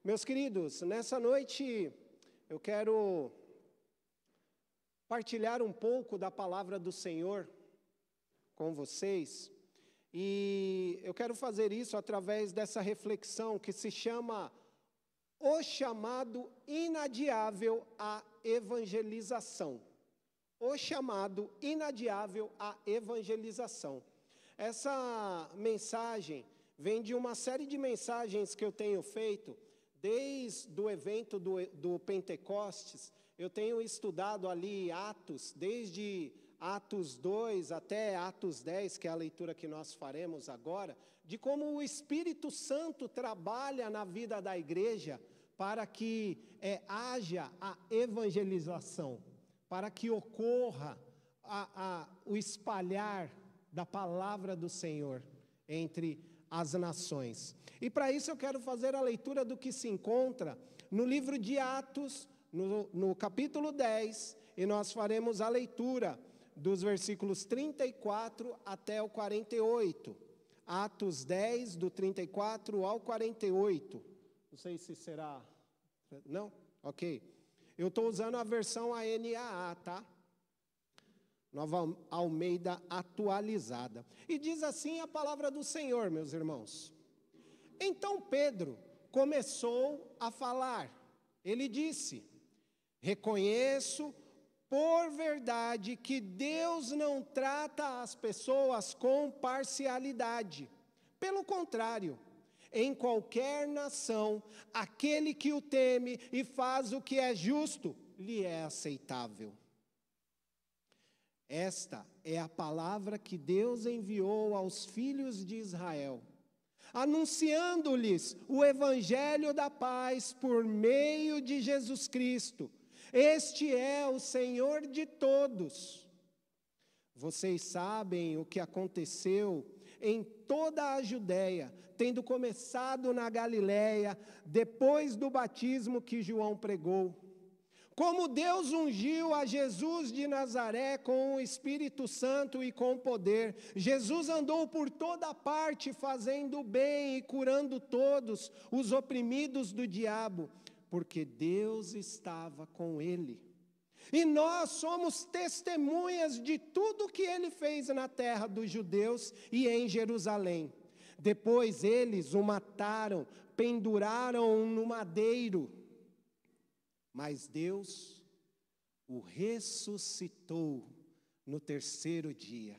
Meus queridos, nessa noite eu quero partilhar um pouco da palavra do Senhor com vocês. E eu quero fazer isso através dessa reflexão que se chama o chamado inadiável à evangelização. O chamado inadiável à evangelização. Essa mensagem vem de uma série de mensagens que eu tenho feito, desde o evento do Pentecostes. Eu tenho estudado ali Atos, desde Atos 2 até Atos 10, que é a leitura que nós faremos agora, de como o Espírito Santo trabalha na vida da igreja para que haja a evangelização, para que ocorra o espalhar da palavra do Senhor entre as nações. E para isso eu quero fazer a leitura do que se encontra no livro de Atos, no capítulo 10, e nós faremos a leitura dos versículos 34 até o 48. Atos 10, do 34 ao 48. Não sei se será... Não? Ok. Eu estou usando a versão ANAA, tá? Nova Almeida atualizada. E diz assim a palavra do Senhor, meus irmãos. Então Pedro começou a falar. Ele disse: reconheço por verdade que Deus não trata as pessoas com parcialidade. Pelo contrário, em qualquer nação, aquele que o teme e faz o que é justo, lhe é aceitável. Esta é a palavra que Deus enviou aos filhos de Israel, anunciando-lhes o evangelho da paz por meio de Jesus Cristo. Este é o Senhor de todos. Vocês sabem o que aconteceu em toda a Judéia, tendo começado na Galiléia, depois do batismo que João pregou. Como Deus ungiu a Jesus de Nazaré com o Espírito Santo e com poder, Jesus andou por toda parte fazendo bem e curando todos os oprimidos do diabo, porque Deus estava com ele. E nós somos testemunhas de tudo que ele fez na terra dos judeus e em Jerusalém. Depois eles o mataram, penduraram-o no madeiro. Mas Deus o ressuscitou no terceiro dia.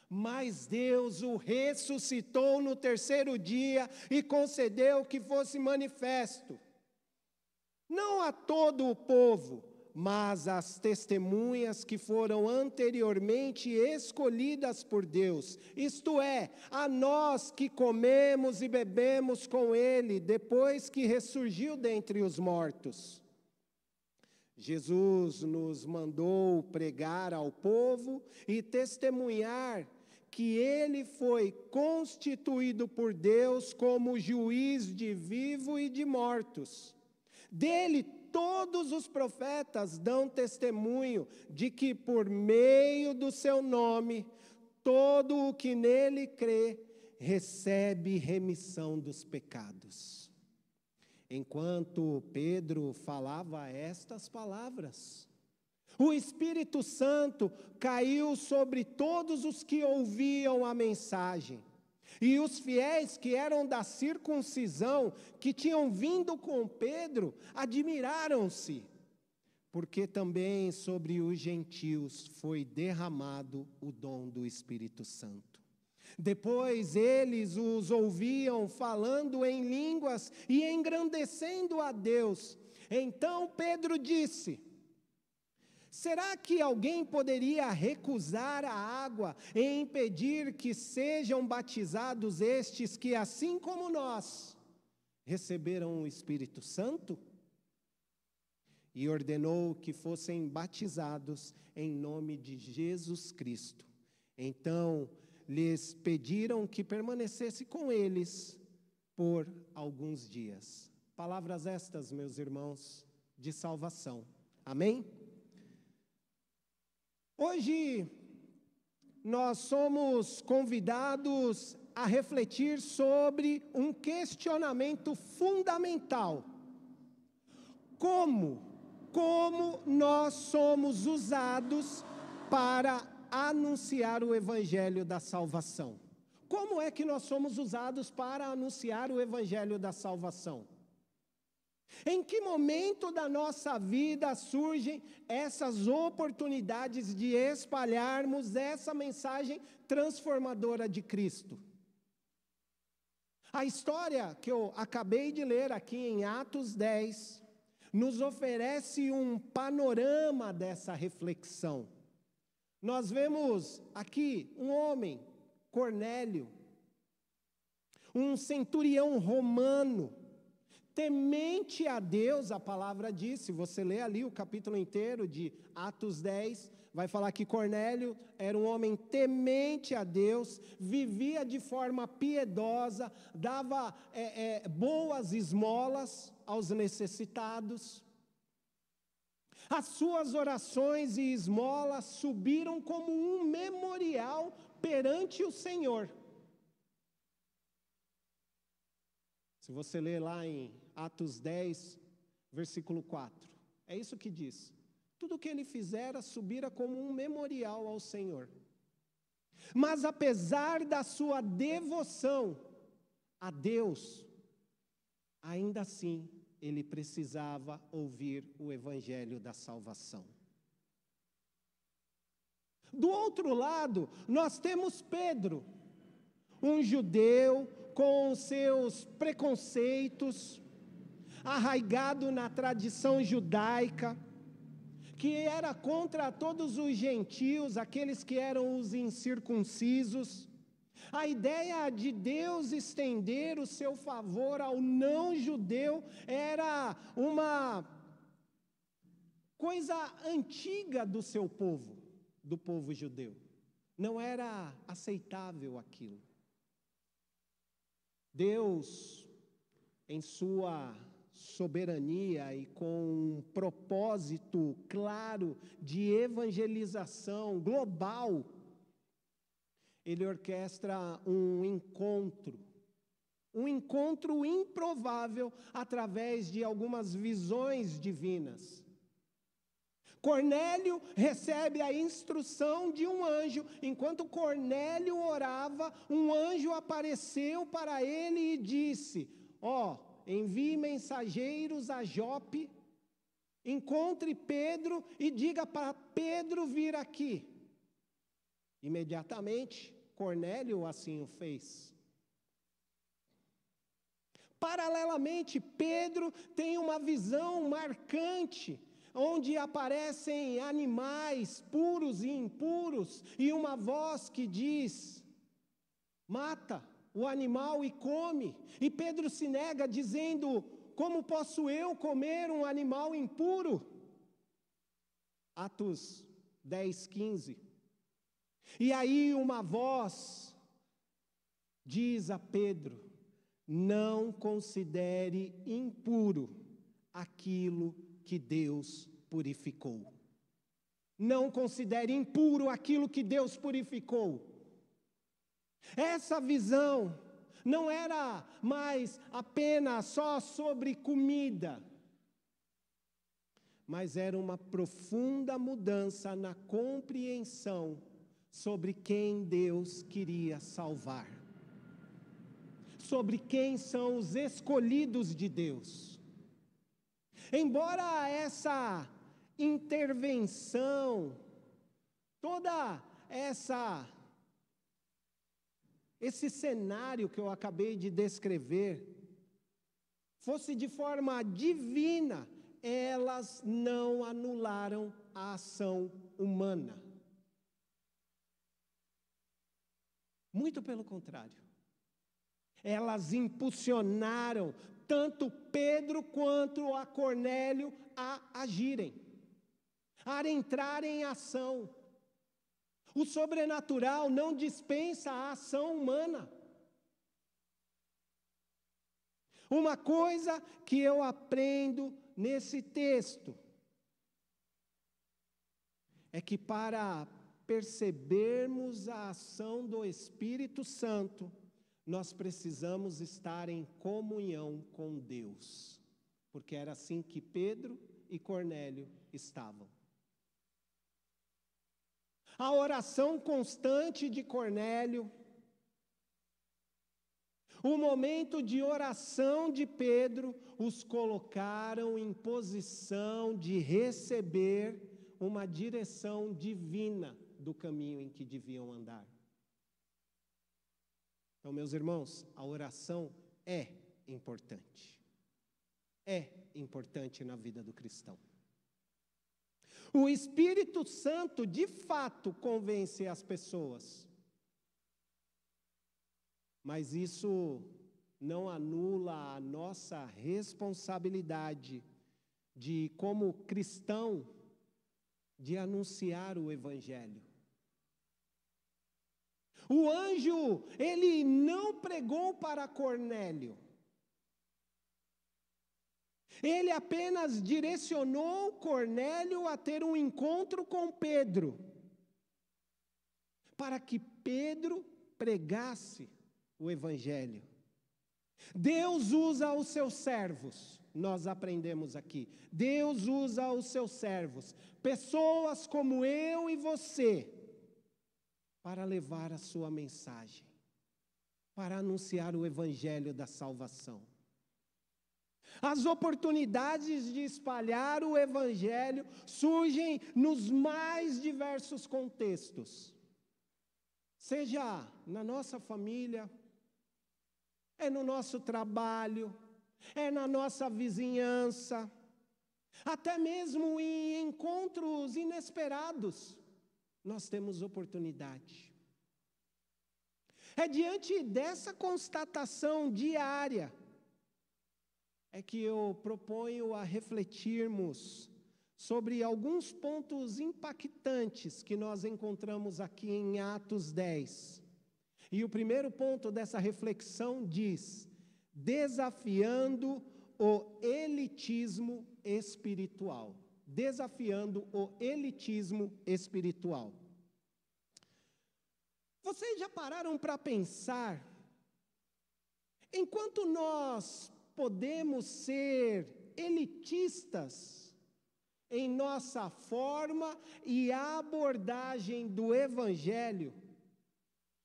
Mas Deus o ressuscitou no terceiro dia e concedeu que fosse manifesto, não a todo o povo, mas às testemunhas que foram anteriormente escolhidas por Deus, isto é, a nós que comemos e bebemos com ele, depois que ressurgiu dentre os mortos. Jesus nos mandou pregar ao povo e testemunhar que ele foi constituído por Deus como juiz de vivos e de mortos. Dele todos os profetas dão testemunho de que por meio do seu nome, todo o que nele crê recebe remissão dos pecados. Enquanto Pedro falava estas palavras, o Espírito Santo caiu sobre todos os que ouviam a mensagem. E os fiéis que eram da circuncisão, que tinham vindo com Pedro, admiraram-se, porque também sobre os gentios foi derramado o dom do Espírito Santo. Depois eles os ouviam falando em línguas e engrandecendo a Deus. Então Pedro disse: será que alguém poderia recusar a água e impedir que sejam batizados estes que, assim como nós, receberam o Espírito Santo? E ordenou que fossem batizados em nome de Jesus Cristo. Então lhes pediram que permanecesse com eles por alguns dias. Palavras estas, meus irmãos, de salvação. Amém? Hoje nós somos convidados a refletir sobre um questionamento fundamental Como nós somos usados para anunciar o evangelho da salvação? Como é que nós somos usados para anunciar o evangelho da salvação? Em que momento da nossa vida surgem essas oportunidades de espalharmos essa mensagem transformadora de Cristo? A história que eu acabei de ler aqui em Atos 10 nos oferece um panorama dessa reflexão. Nós vemos aqui um homem, Cornélio, um centurião romano, temente a Deus, a palavra diz, se você ler ali o capítulo inteiro de Atos 10, vai falar que Cornélio era um homem temente a Deus, vivia de forma piedosa, dava boas esmolas aos necessitados. As suas orações e esmolas subiram como um memorial perante o Senhor. Se você ler lá em Atos 10, versículo 4, é isso que diz. Tudo o que ele fizera subira como um memorial ao Senhor. Mas apesar da sua devoção a Deus, ainda assim ele precisava ouvir o evangelho da salvação. Do outro lado, nós temos Pedro, um judeu com seus preconceitos, arraigado na tradição judaica, que era contra todos os gentios, aqueles que eram os incircuncisos. A ideia de Deus estender o seu favor ao não-judeu era uma coisa antiga do seu povo, do povo judeu. Não era aceitável aquilo. Deus, em sua soberania e com um propósito claro de evangelização global, ele orquestra um encontro improvável através de algumas visões divinas. Cornélio recebe a instrução de um anjo. Enquanto Cornélio orava, um anjo apareceu para ele e disse: envie mensageiros a Jope, encontre Pedro e diga para Pedro vir aqui. Imediatamente, Cornélio assim o fez. Paralelamente, Pedro tem uma visão marcante, onde aparecem animais puros e impuros, e uma voz que diz: mata o animal e come. E Pedro se nega, dizendo: como posso eu comer um animal impuro? Atos 10, 15. E aí uma voz diz a Pedro: não considere impuro aquilo que Deus purificou. Não considere impuro aquilo que Deus purificou. Essa visão não era mais apenas só sobre comida, mas era uma profunda mudança na compreensão sobre quem Deus queria salvar, sobre quem são os escolhidos de Deus. Embora essa intervenção, toda esse cenário que eu acabei de descrever, fosse de forma divina, elas não anularam a ação humana. Muito pelo contrário. Elas impulsionaram tanto Pedro quanto a Cornélio a agirem, a entrarem em ação. O sobrenatural não dispensa a ação humana. Uma coisa que eu aprendo nesse texto é que para percebermos a ação do Espírito Santo, nós precisamos estar em comunhão com Deus. porque era assim que Pedro e Cornélio estavam. A oração constante de Cornélio, o momento de oração de Pedro, os colocaram em posição de receber uma direção divina do caminho em que deviam andar. Então, meus irmãos, a oração é importante. É importante na vida do cristão. O Espírito Santo, de fato, convence as pessoas. Mas isso não anula a nossa responsabilidade de, como cristão, de anunciar o Evangelho. O anjo, ele não pregou para Cornélio. Ele apenas direcionou Cornélio a ter um encontro com Pedro, para que Pedro pregasse o Evangelho. Deus usa os seus servos, nós aprendemos aqui. Deus usa os seus servos, pessoas como eu e você, para levar a sua mensagem, para anunciar o Evangelho da salvação. As oportunidades de espalhar o Evangelho surgem nos mais diversos contextos. Seja na nossa família, é no nosso trabalho, é na nossa vizinhança, até mesmo em encontros inesperados, nós temos oportunidade. É diante dessa constatação diária é que eu proponho a refletirmos sobre alguns pontos impactantes que nós encontramos aqui em Atos 10. E o primeiro ponto dessa reflexão diz: desafiando o elitismo espiritual. Desafiando o elitismo espiritual. Vocês já pararam para pensar, enquanto nós podemos ser elitistas em nossa forma e abordagem do Evangelho,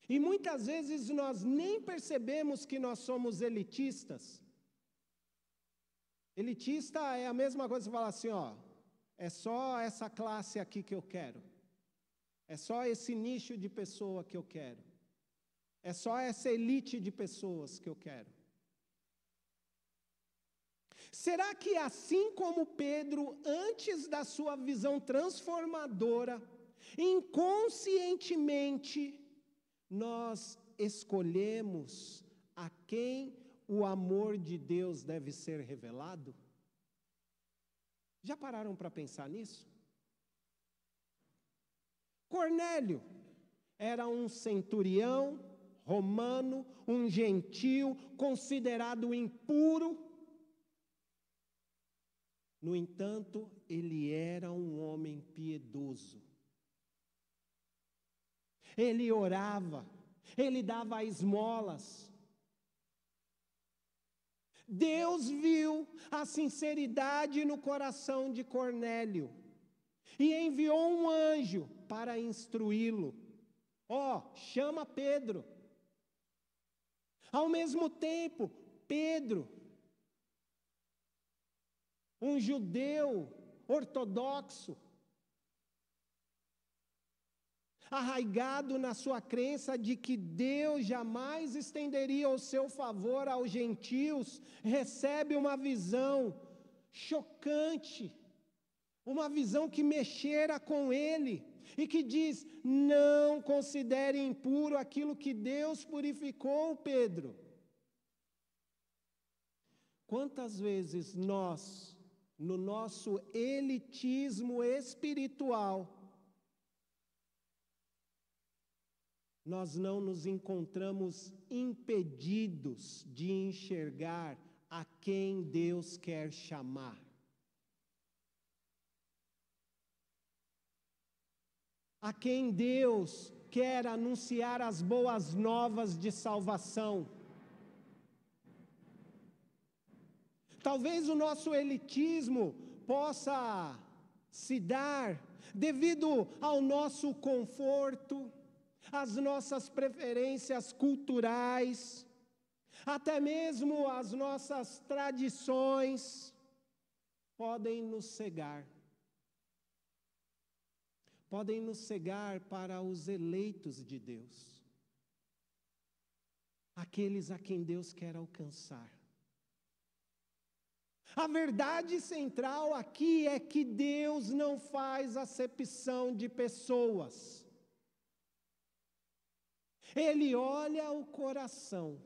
e muitas vezes nós nem percebemos que nós somos elitistas. Elitista é a mesma coisa que falar assim, ó, é só essa classe aqui que eu quero, é só esse nicho de pessoa que eu quero, é só essa elite de pessoas que eu quero. Será que assim como Pedro, antes da sua visão transformadora, inconscientemente, nós escolhemos a quem o amor de Deus deve ser revelado? Já pararam para pensar nisso? Cornélio era um centurião romano, um gentil, considerado impuro. No entanto, ele era um homem piedoso. Ele orava, ele dava esmolas. Deus viu a sinceridade no coração de Cornélio e enviou um anjo para instruí-lo. Ó, chama Pedro. Ao mesmo tempo, Pedro, um judeu ortodoxo, arraigado na sua crença de que Deus jamais estenderia o seu favor aos gentios, recebe uma visão chocante, uma visão que mexera com ele, e que diz: não considere impuro aquilo que Deus purificou, Pedro. Quantas vezes nós, no nosso elitismo espiritual, nós não nos encontramos impedidos de enxergar a quem Deus quer chamar? A quem Deus quer anunciar as boas novas de salvação? Talvez o nosso elitismo possa se dar devido ao nosso conforto, às nossas preferências culturais, até mesmo as nossas tradições podem nos cegar. Podem nos cegar para os eleitos de Deus, aqueles a quem Deus quer alcançar. A verdade central aqui é que Deus não faz acepção de pessoas. Ele olha o coração.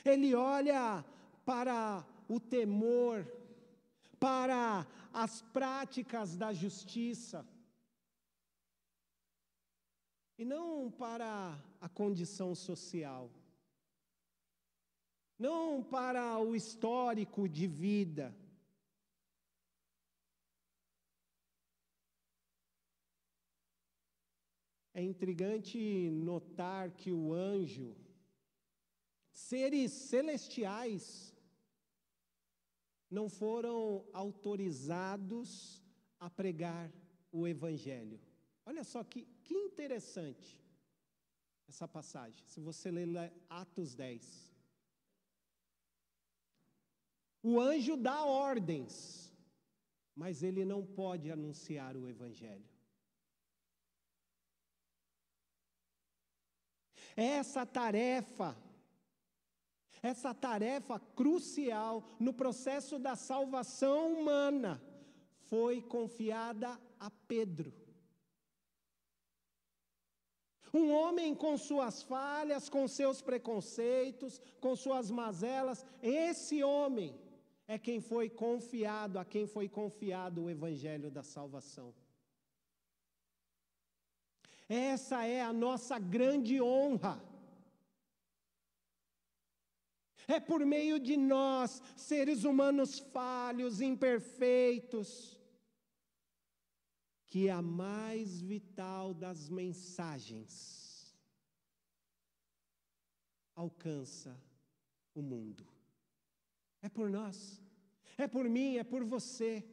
Ele olha para o temor, para as práticas da justiça, e não para a condição social, não para o histórico de vida. É intrigante notar que o anjo, seres celestiais, não foram autorizados a pregar o Evangelho. Olha só que interessante essa passagem, se você ler Atos 10. O anjo dá ordens, mas ele não pode anunciar o Evangelho. Essa tarefa crucial no processo da salvação humana foi confiada a Pedro. Um homem com suas falhas, com seus preconceitos, com suas mazelas, esse homem é a quem foi confiado o evangelho da salvação. Essa é a nossa grande honra. É por meio de nós, seres humanos falhos, imperfeitos, que a mais vital das mensagens alcança o mundo. É por nós, é por mim, é por você.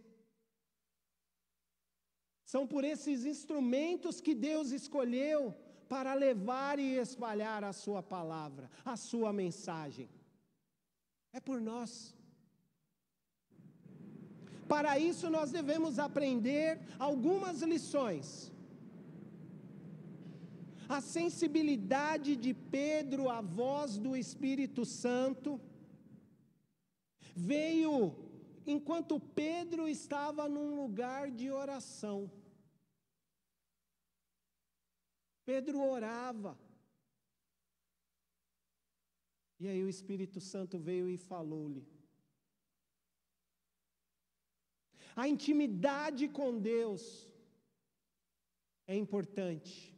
São por esses instrumentos que Deus escolheu para levar e espalhar a sua palavra, a sua mensagem. É por nós. Para isso nós devemos aprender algumas lições. A sensibilidade de Pedro à voz do Espírito Santo veio enquanto Pedro estava num lugar de oração. Pedro orava. E aí o Espírito Santo veio e falou-lhe. A intimidade com Deus é importante.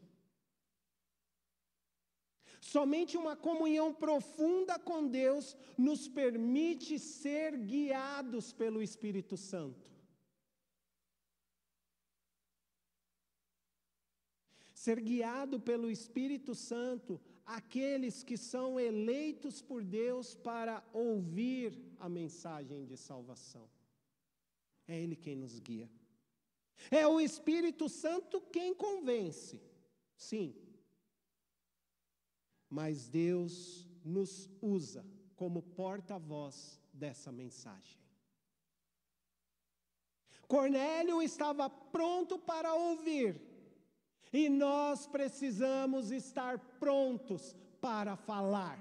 Somente uma comunhão profunda com Deus nos permite ser guiados pelo Espírito Santo. Ser guiado pelo Espírito Santo, aqueles que são eleitos por Deus para ouvir a mensagem de salvação. É Ele quem nos guia. É o Espírito Santo quem convence, sim. Mas Deus nos usa como porta-voz dessa mensagem. Cornélio estava pronto para ouvir, e nós precisamos estar prontos para falar.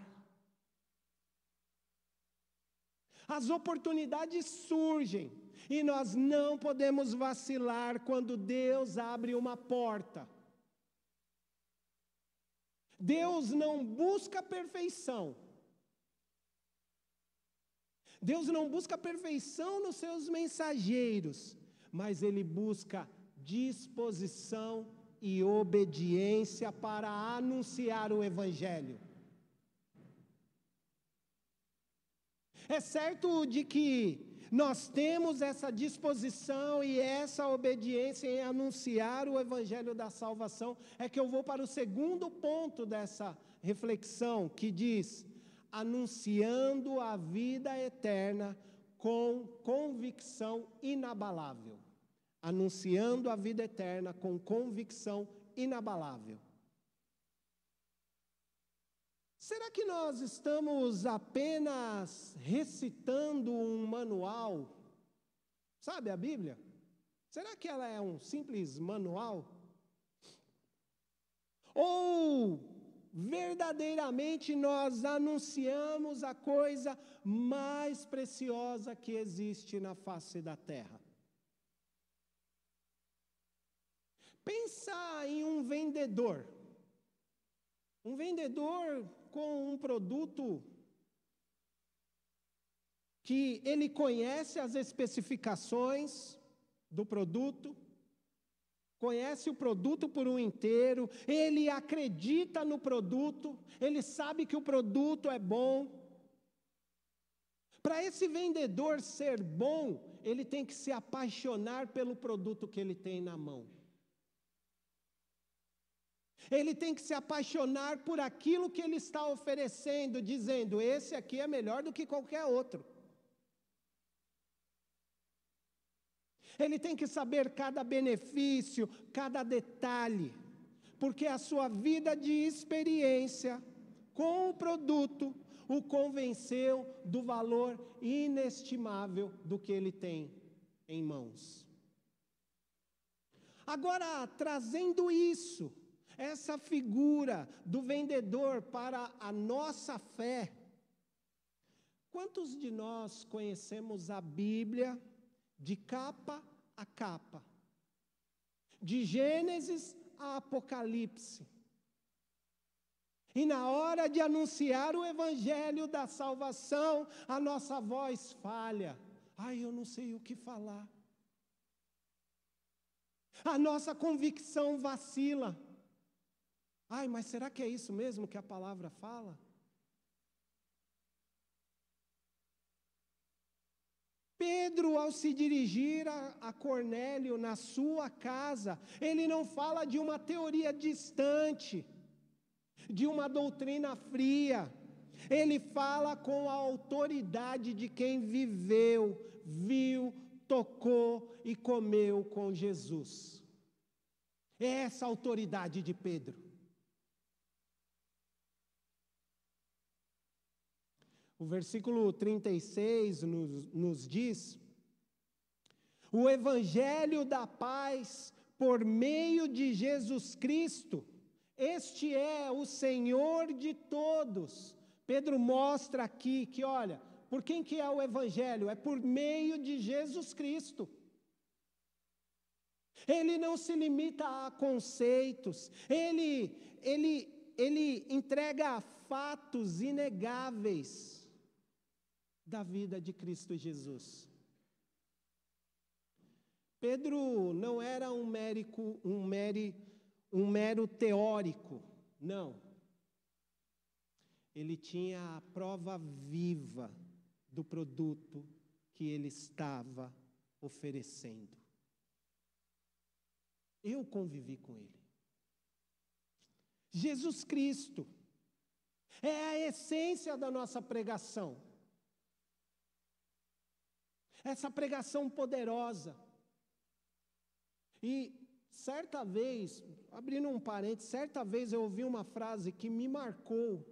As oportunidades surgem, e nós não podemos vacilar quando Deus abre uma porta. Deus não busca perfeição. Deus não busca perfeição nos seus mensageiros, mas Ele busca disposição e obediência para anunciar o Evangelho. É certo de que nós temos essa disposição e essa obediência em anunciar o Evangelho da salvação. É que eu vou para o segundo ponto dessa reflexão, que diz: anunciando a vida eterna com convicção inabalável. Anunciando a vida eterna com convicção inabalável. Será que nós estamos apenas recitando um manual? Sabe a Bíblia? Será que ela é um simples manual? Ou verdadeiramente nós anunciamos a coisa mais preciosa que existe na face da terra? Pensa em um vendedor. Um vendedor com um produto que ele conhece as especificações do produto, conhece o produto por um inteiro, ele acredita no produto, ele sabe que o produto é bom. Para esse vendedor ser bom, ele tem que se apaixonar pelo produto que ele tem na mão. Ele tem que se apaixonar por aquilo que ele está oferecendo, dizendo, esse aqui é melhor do que qualquer outro. Ele tem que saber cada benefício, cada detalhe, porque a sua vida de experiência com o produto o convenceu do valor inestimável do que ele tem em mãos. Agora, trazendo isso, essa figura do vendedor para a nossa fé, quantos de nós conhecemos a Bíblia de capa a capa, de Gênesis a Apocalipse, e na hora de anunciar o Evangelho da salvação, a nossa voz falha, eu não sei o que falar, a nossa convicção vacila, mas será que é isso mesmo que a palavra fala? Pedro, ao se dirigir a Cornélio na sua casa, ele não fala de uma teoria distante, de uma doutrina fria. Ele fala com a autoridade de quem viveu, viu, tocou e comeu com Jesus. É essa a autoridade de Pedro. O versículo 36 nos diz: o Evangelho da paz por meio de Jesus Cristo, este é o Senhor de todos. Pedro mostra aqui que, olha, por quem que é o Evangelho? É por meio de Jesus Cristo. Ele não se limita a conceitos, ele entrega fatos inegáveis da vida de Cristo Jesus. Pedro não era um mero teórico, não. Ele tinha a prova viva do produto que ele estava oferecendo. Eu convivi com ele. Jesus Cristo é a essência da nossa pregação. Essa pregação poderosa. E certa vez, abrindo um parênteses, certa vez eu ouvi uma frase que me marcou.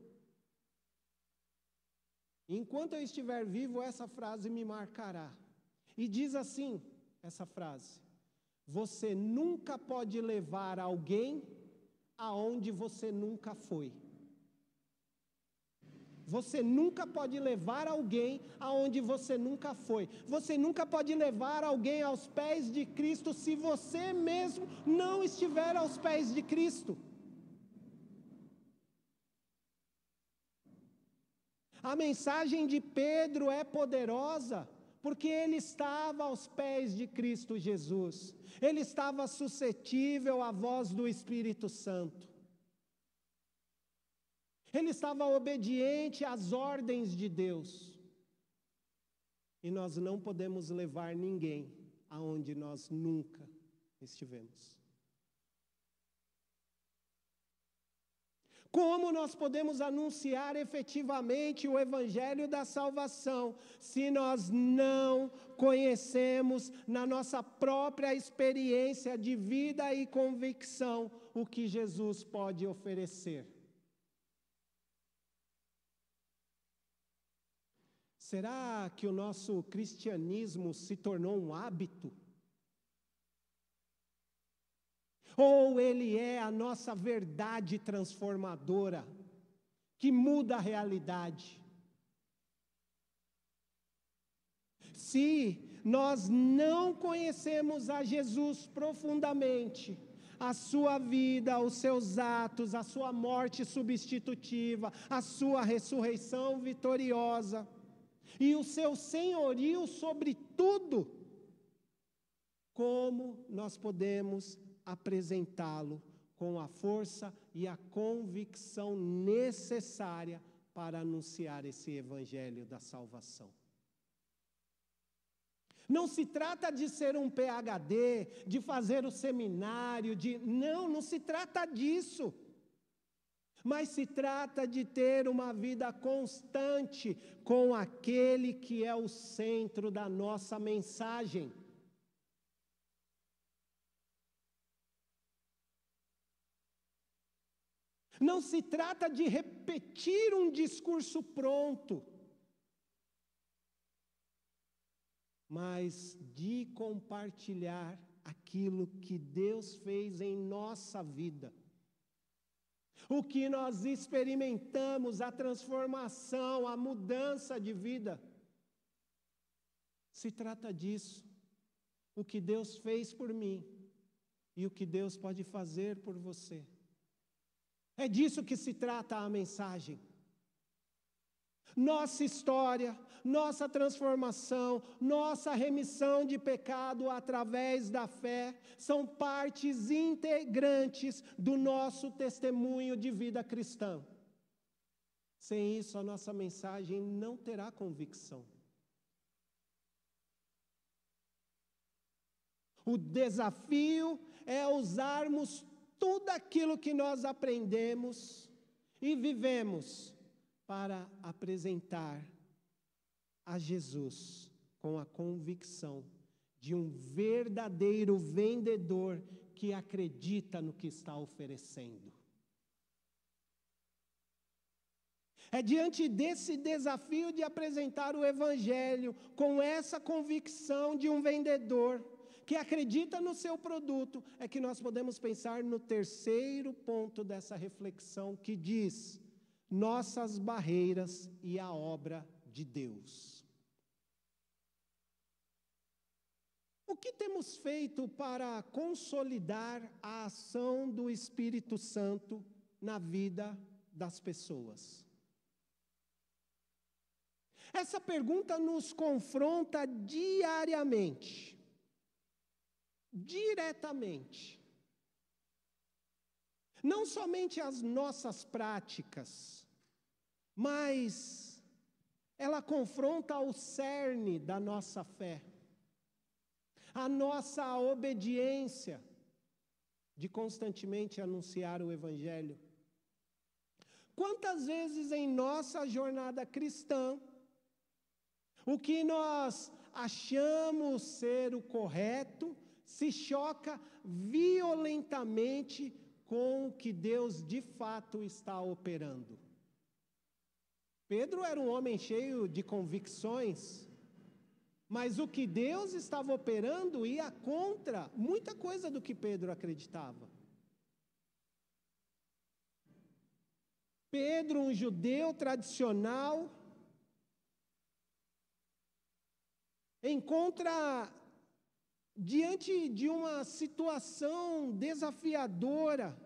Enquanto eu estiver vivo, essa frase me marcará. E diz assim, essa frase: você nunca pode levar alguém aonde você nunca foi. Você nunca pode levar alguém aonde você nunca foi. Você nunca pode levar alguém aos pés de Cristo se você mesmo não estiver aos pés de Cristo. A mensagem de Pedro é poderosa, porque ele estava aos pés de Cristo Jesus. Ele estava suscetível à voz do Espírito Santo. Ele estava obediente às ordens de Deus. E nós não podemos levar ninguém aonde nós nunca estivemos. Como nós podemos anunciar efetivamente o evangelho da salvação se nós não conhecemos na nossa própria experiência de vida e convicção o que Jesus pode oferecer? Será que o nosso cristianismo se tornou um hábito? Ou ele é a nossa verdade transformadora, que muda a realidade? Se nós não conhecemos a Jesus profundamente, a sua vida, os seus atos, a sua morte substitutiva, a sua ressurreição vitoriosa, e o seu senhorio sobre tudo, como nós podemos apresentá-lo com a força e a convicção necessária para anunciar esse evangelho da salvação? Não se trata de ser um PhD, de fazer o seminário, não se trata disso. Mas se trata de ter uma vida constante com aquele que é o centro da nossa mensagem. Não se trata de repetir um discurso pronto, mas de compartilhar aquilo que Deus fez em nossa vida. O que nós experimentamos, a transformação, a mudança de vida. Se trata disso. O que Deus fez por mim e o que Deus pode fazer por você. É disso que se trata a mensagem. Nossa história, nossa transformação, nossa remissão de pecado através da fé são partes integrantes do nosso testemunho de vida cristã. Sem isso, a nossa mensagem não terá convicção. O desafio é usarmos tudo aquilo que nós aprendemos e vivemos para apresentar a Jesus com a convicção de um verdadeiro vendedor que acredita no que está oferecendo. É diante desse desafio de apresentar o Evangelho com essa convicção de um vendedor que acredita no seu produto, é que nós podemos pensar no terceiro ponto dessa reflexão, que diz: nossas barreiras e a obra de Deus. O que temos feito para consolidar a ação do Espírito Santo na vida das pessoas? Essa pergunta nos confronta diariamente, diretamente. Não somente as nossas práticas, mas ela confronta o cerne da nossa fé, a nossa obediência de constantemente anunciar o Evangelho. Quantas vezes em nossa jornada cristã, o que nós achamos ser o correto se choca violentamente com o que Deus de fato está operando? Pedro era um homem cheio de convicções, mas o que Deus estava operando ia contra muita coisa do que Pedro acreditava. Pedro, um judeu tradicional, encontra diante de uma situação desafiadora.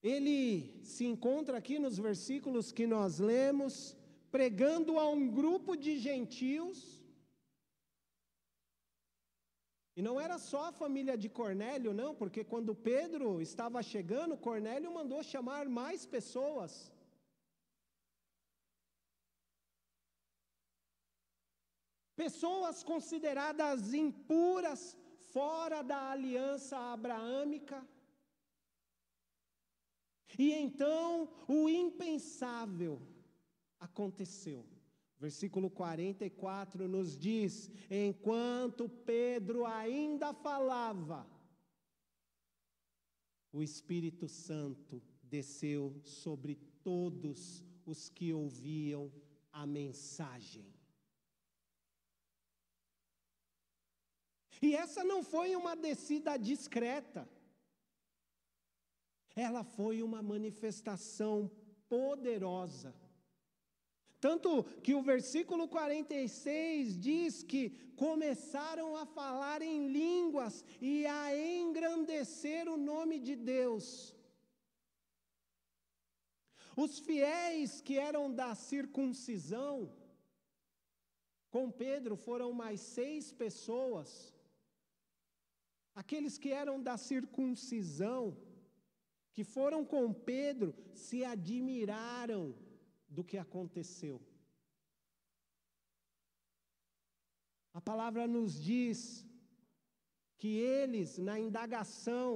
Ele se encontra aqui nos versículos que nós lemos, pregando a um grupo de gentios. E não era só a família de Cornélio, não, porque quando Pedro estava chegando, Cornélio mandou chamar mais pessoas. Pessoas consideradas impuras, fora da aliança abraâmica. E então o impensável aconteceu. Versículo 44 nos diz: enquanto Pedro ainda falava, o Espírito Santo desceu sobre todos os que ouviam a mensagem. E essa não foi uma descida discreta. Ela foi uma manifestação poderosa. Tanto que o versículo 46 diz que começaram a falar em línguas e a engrandecer o nome de Deus. Os fiéis que eram da circuncisão, com Pedro foram mais 6 pessoas. Aqueles que eram da circuncisão, que foram com Pedro, se admiraram do que aconteceu. A palavra nos diz que eles, na indagação,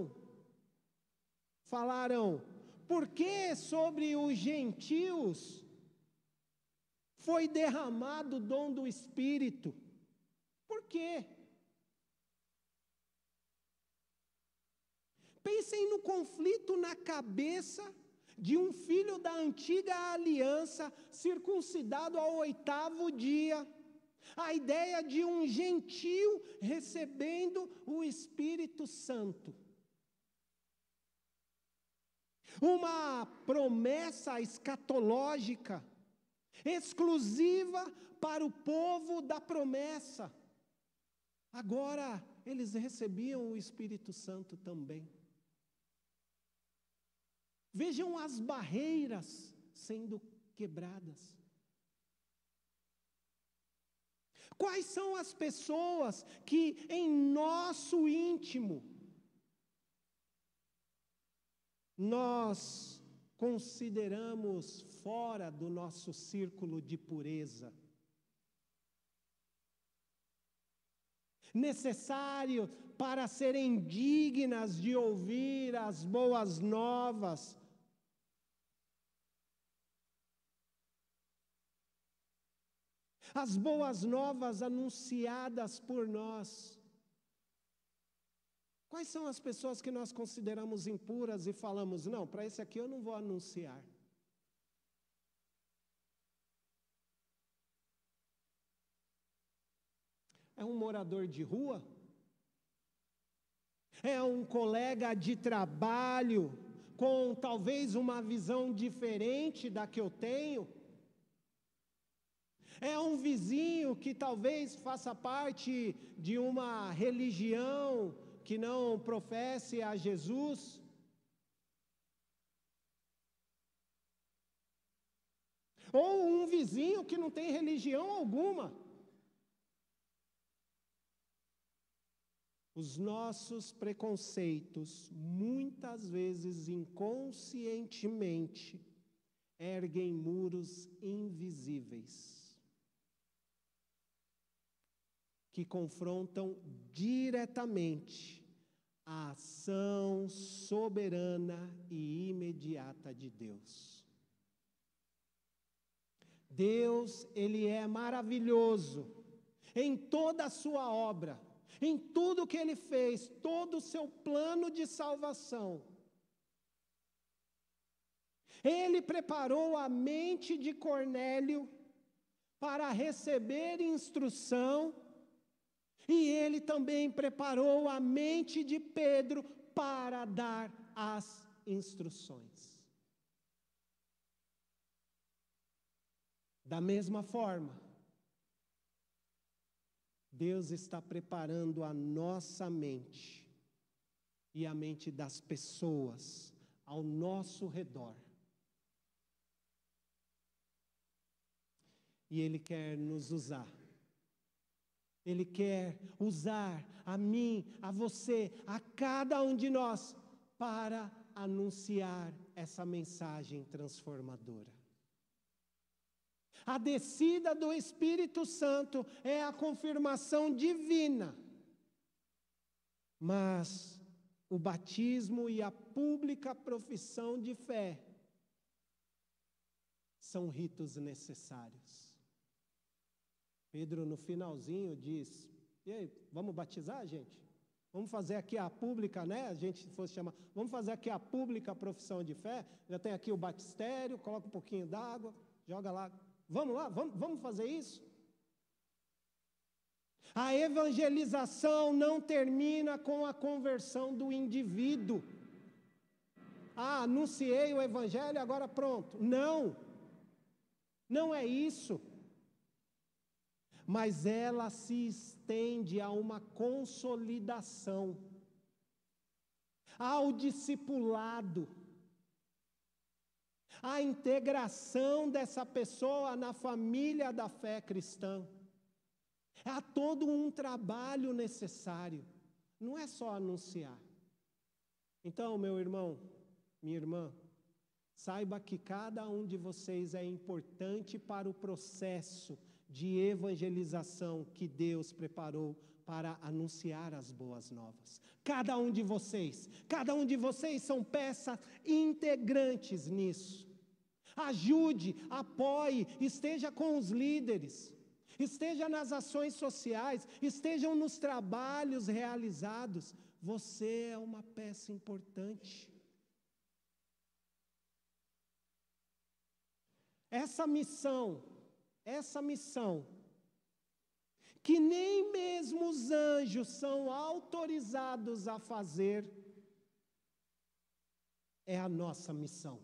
falaram: por que sobre os gentios foi derramado o dom do Espírito? Por quê? Pensem no conflito na cabeça de um filho da antiga aliança, circuncidado ao 8º dia. A ideia de um gentio recebendo o Espírito Santo. Uma promessa escatológica, exclusiva para o povo da promessa. Agora, eles recebiam o Espírito Santo também. Vejam as barreiras sendo quebradas. Quais são as pessoas que em nosso íntimo nós consideramos fora do nosso círculo de pureza? Necessário para serem dignas de ouvir as boas novas. As boas novas anunciadas por nós. Quais são as pessoas que nós consideramos impuras e falamos: não, para esse aqui eu não vou anunciar? É um morador de rua? É um colega de trabalho com talvez uma visão diferente da que eu tenho? É um vizinho que talvez faça parte de uma religião que não professe a Jesus? Ou um vizinho que não tem religião alguma? Os nossos preconceitos, muitas vezes inconscientemente, erguem muros invisíveis, que confrontam diretamente a ação soberana e imediata de Deus. Deus, Ele é maravilhoso em toda a sua obra, em tudo que Ele fez, todo o seu plano de salvação. Ele preparou a mente de Cornélio para receber instrução, e Ele também preparou a mente de Pedro para dar as instruções. Da mesma forma, Deus está preparando a nossa mente e a mente das pessoas ao nosso redor. E Ele quer nos usar. Ele quer usar a mim, a você, a cada um de nós, para anunciar essa mensagem transformadora. A descida do Espírito Santo é a confirmação divina Mas o batismo e a pública profissão de fé são ritos necessários. Pedro, no finalzinho, diz: e aí, vamos batizar, gente? Vamos fazer aqui a pública, né? A gente fosse chamar, vamos fazer aqui a pública profissão de fé. Já tem aqui o batistério, coloca um pouquinho d'água, joga lá. Vamos lá, vamos fazer isso? A evangelização não termina com a conversão do indivíduo. Ah, anunciei o evangelho, agora pronto. Não, não é isso. Mas ela se estende a uma consolidação, ao discipulado, à integração dessa pessoa na família da fé cristã. Há todo um trabalho necessário, não é só anunciar. Então, meu irmão, minha irmã, saiba que cada um de vocês é importante para o processo de evangelização que Deus preparou para anunciar as boas novas. Cada um de vocês são peças integrantes nisso. Ajude, apoie, esteja com os líderes, esteja nas ações sociais, estejam nos trabalhos realizados. Você é uma peça importante. Essa missão, que nem mesmo os anjos são autorizados a fazer, é a nossa missão.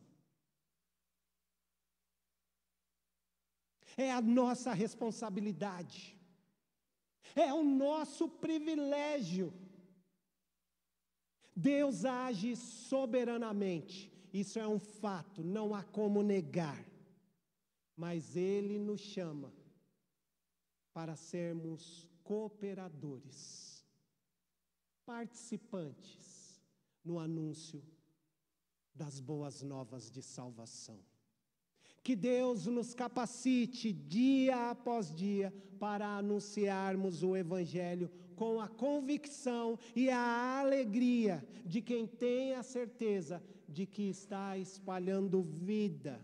É a nossa responsabilidade. É o nosso privilégio. Deus age soberanamente. Isso é um fato, não há como negar. Mas Ele nos chama para sermos cooperadores, participantes no anúncio das boas novas de salvação. Que Deus nos capacite dia após dia para anunciarmos o Evangelho com a convicção e a alegria de quem tem a certeza de que está espalhando vida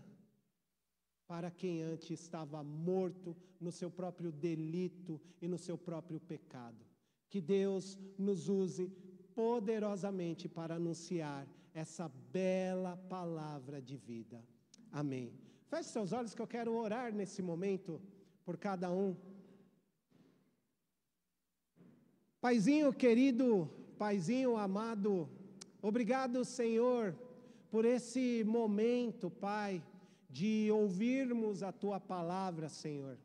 para quem antes estava morto no seu próprio delito e no seu próprio pecado. Que Deus nos use poderosamente para anunciar essa bela palavra de vida. Amém. Feche seus olhos que eu quero orar nesse momento por cada um. Paizinho querido, Paizinho amado, obrigado, Senhor, por esse momento, Pai, de ouvirmos a Tua palavra, Senhor.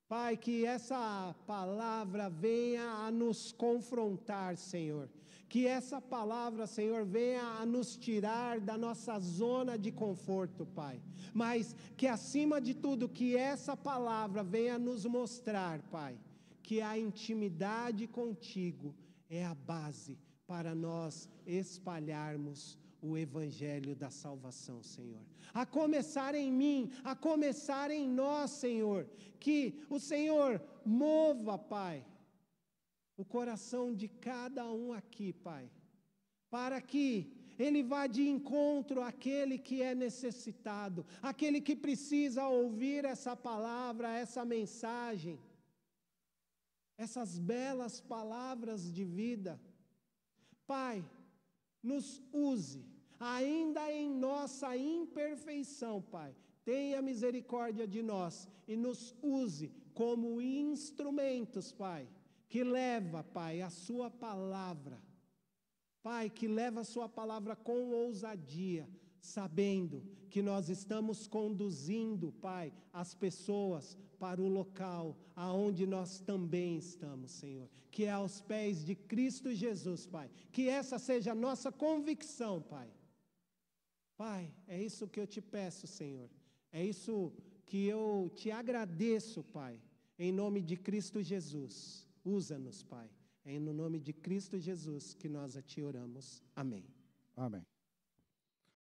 Pai, que essa palavra venha a nos confrontar, Senhor. Que essa palavra, Senhor, venha a nos tirar da nossa zona de conforto, Pai. Mas que acima de tudo, que essa palavra venha nos mostrar, Pai, que a intimidade contigo é a base para nós espalharmos o Evangelho da salvação, Senhor. A começar em mim, a começar em nós, Senhor. Que o Senhor mova, Pai, o coração de cada um aqui, Pai, para que Ele vá de encontro àquele que é necessitado, aquele que precisa ouvir essa palavra, essa mensagem, essas belas palavras de vida. Pai, nos use, ainda em nossa imperfeição, Pai, tenha misericórdia de nós e nos use como instrumentos, Pai, que leva, Pai, a sua palavra. Pai, que leva a sua palavra com ousadia, sabendo que nós estamos conduzindo, Pai, as pessoas para o local aonde nós também estamos, Senhor, que é aos pés de Cristo Jesus, Pai. Que essa seja a nossa convicção, Pai. Pai, é isso que eu te peço, Senhor. É isso que eu te agradeço, Pai, em nome de Cristo Jesus. Usa-nos, Pai. É no nome de Cristo Jesus que nós a ti oramos. Amém. Amém.